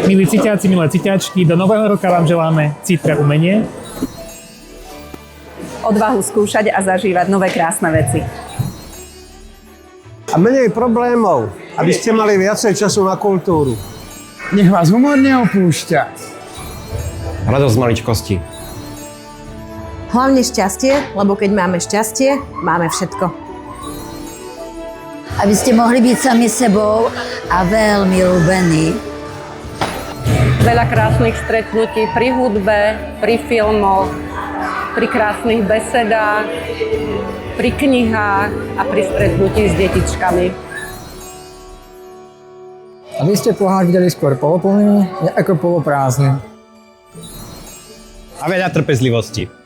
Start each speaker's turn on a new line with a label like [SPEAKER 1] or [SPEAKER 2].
[SPEAKER 1] Milí citiaci, milé citiačky, do nového roka vám želáme cit pre umenie.
[SPEAKER 2] Odvahu skúšať a zažívať nové krásne veci.
[SPEAKER 3] A menej problémov, aby ste mali viacej času na kultúru.
[SPEAKER 4] Nech vás humor neopúšťa.
[SPEAKER 5] Radosť z maličkosti.
[SPEAKER 6] Hlavne šťastie, lebo keď máme šťastie, máme všetko.
[SPEAKER 7] Aby ste mohli byť sami sebou a veľmi ľúbení.
[SPEAKER 2] Veľa krásnych stretnutí pri hudbe, pri filmoch, pri krásnych besedách, pri knihách a pri stretnutí s detičkami.
[SPEAKER 4] Aby ste pohár videli skôr poloplný, ako poloprázdny.
[SPEAKER 5] A veľa trpezlivosti.